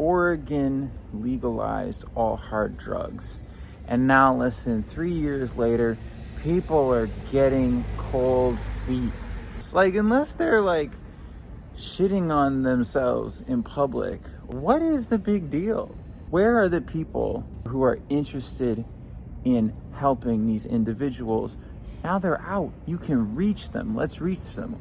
Oregon legalized all hard drugs. And now, less than 3 years later, people are getting cold feet. It's like, unless they're like shitting on themselves in public, what is the big deal? Where are the people who are interested in helping these individuals? Now they're out. You can reach them. Let's reach them.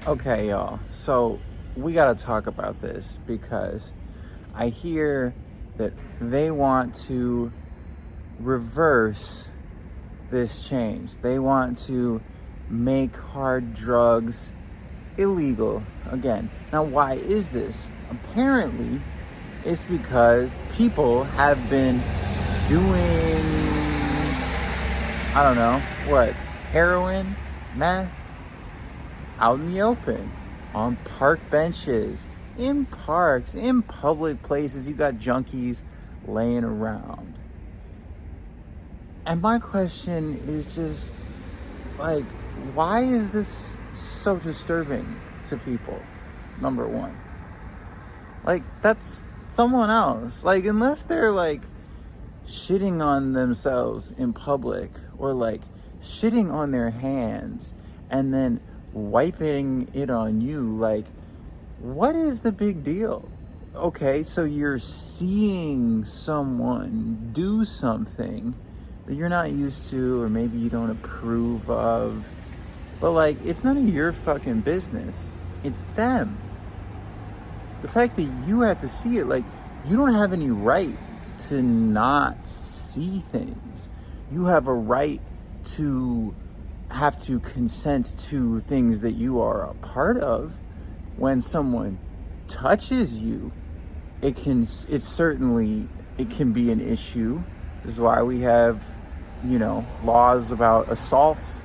Okay, y'all. So we got to talk about this because I hear that they want to reverse this change. They want to make hard drugs illegal again. Now, why is this? Apparently, it's because people have been doing, I don't know, heroin, meth, out in the open, on park benches, in parks, in public places. You got junkies laying around. And my question is just, like, why is this so disturbing to people? Number one. Like, that's someone else. Like, unless they're, like, shitting on themselves in public or, like, shitting on their hands and then wiping it on you, like, what is the big deal? Okay, so you're seeing someone do something that you're not used to, or maybe you don't approve of, but like, it's none of your fucking business. It's them. The fact that you have to see it, like, you don't have any right to not see things. You have a right to have to consent to things that you are a part of. When someone touches you, it can be an issue. This is why we have, laws about assault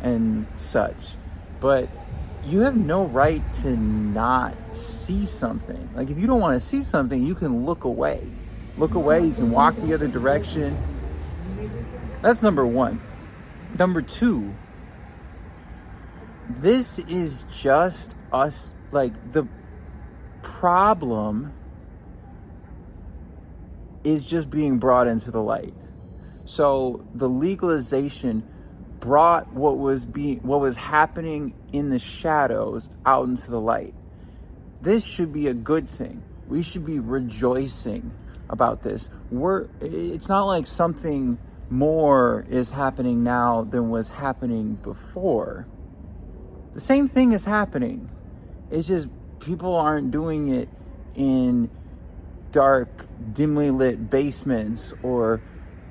and such. But you have no right to not see something. Like, if you don't want to see something, you can look away. Look away, you can walk the other direction. That's number one. Number two, this is just us. Like, the problem is just being brought into the light. So the legalization brought what was happening in the shadows out into the light. This should be a good thing. We should be rejoicing about this. It's not like something more is happening now than was happening before. The same thing is happening. It's just people aren't doing it in dark, dimly lit basements or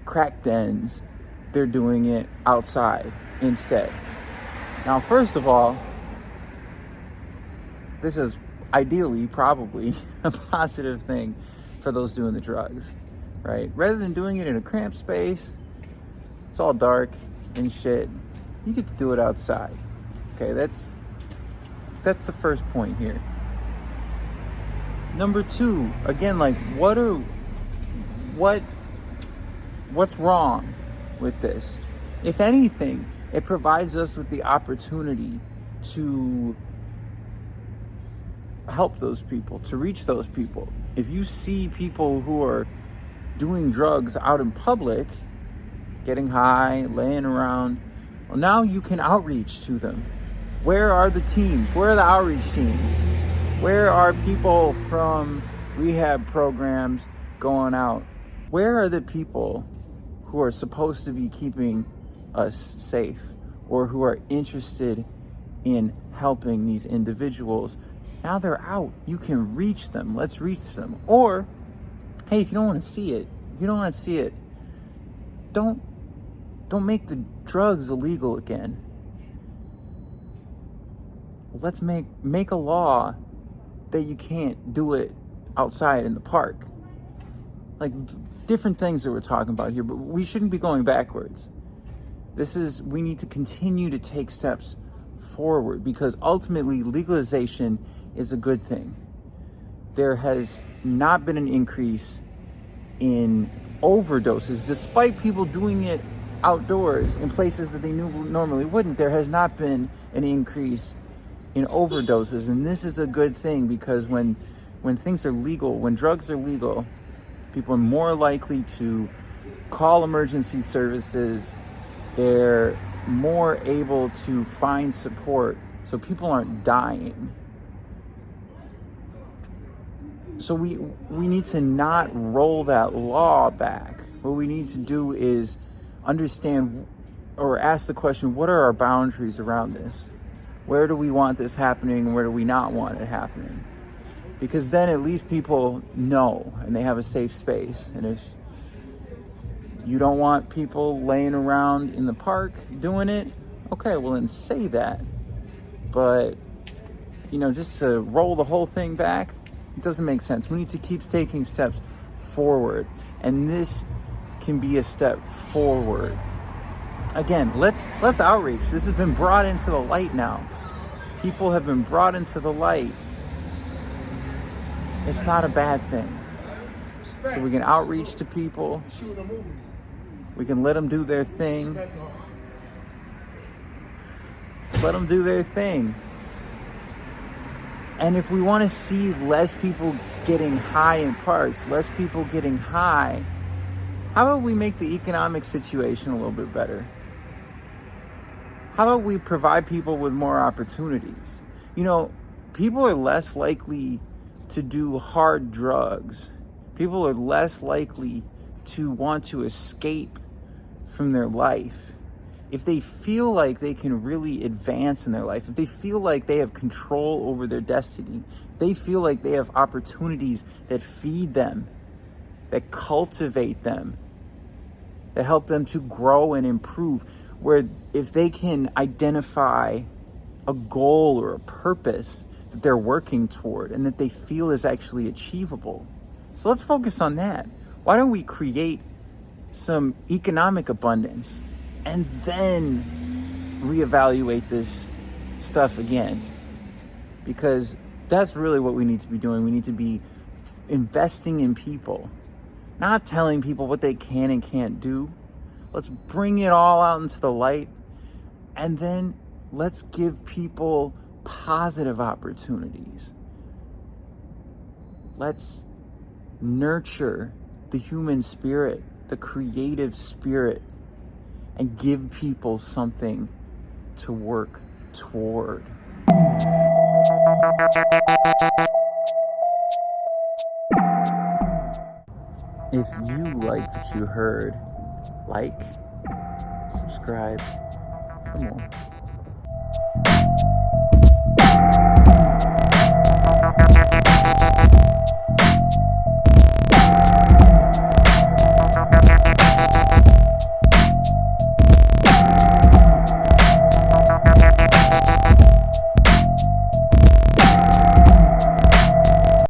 crack dens. They're doing it outside instead. Now, first of all, this is ideally probably a positive thing for those doing the drugs, right? Rather than doing it in a cramped space, it's all dark and shit, you get to do it outside. Okay, that's the first point here. Number two, again, like, what's wrong with this? If anything, it provides us with the opportunity to help those people, to reach those people. If you see people who are doing drugs out in public, getting high, laying around, well, now you can outreach to them. Where are the teams? Where are the outreach teams? Where are people from rehab programs going out? Where are the people who are supposed to be keeping us safe, or who are interested in helping these individuals? Now they're out. You can reach them. Let's reach them. Or, hey, if you don't want to see it, don't make the drugs illegal again. Let's make a law that you can't do it outside in the park. Like, different things that we're talking about here, but we shouldn't be going backwards. We need to continue to take steps forward, because ultimately legalization is a good thing. There has not been an increase in overdoses, despite people doing it outdoors in places that they normally wouldn't. There has not been an increase in overdoses, and this is a good thing, because when things are legal, when drugs are legal, people are more likely to call emergency services. They're more able to find support, so people aren't dying. So we need to not roll that law back. What we need to do is understand, or ask the question, what are our boundaries around this? Where do we want this happening? Where do we not want it happening? Because then at least people know, and they have a safe space. And if you don't want people laying around in the park doing it, okay, well then say that. But, just to roll the whole thing back, it doesn't make sense. We need to keep taking steps forward. And this can be a step forward. Again, let's outreach. This has been brought into the light now. People have been brought into the light. It's not a bad thing. So we can outreach to people. We can let them do their thing. Just let them do their thing. And if we want to see less people getting high in parks, less people getting high, how about we make the economic situation a little bit better? How about we provide people with more opportunities? People are less likely to do hard drugs. People are less likely to want to escape from their life if they feel like they can really advance in their life, if they feel like they have control over their destiny, if they feel like they have opportunities that feed them, that cultivate them, that help them to grow and improve, where if they can identify a goal or a purpose that they're working toward and that they feel is actually achievable. So let's focus on that. Why don't we create some economic abundance and then reevaluate this stuff again? Because that's really what we need to be doing. We need to be investing in people, not telling people what they can and can't do. Let's bring it all out into the light, and then let's give people positive opportunities. Let's nurture the human spirit, the creative spirit, and give people something to work toward. If you liked what you heard, like, subscribe, come on.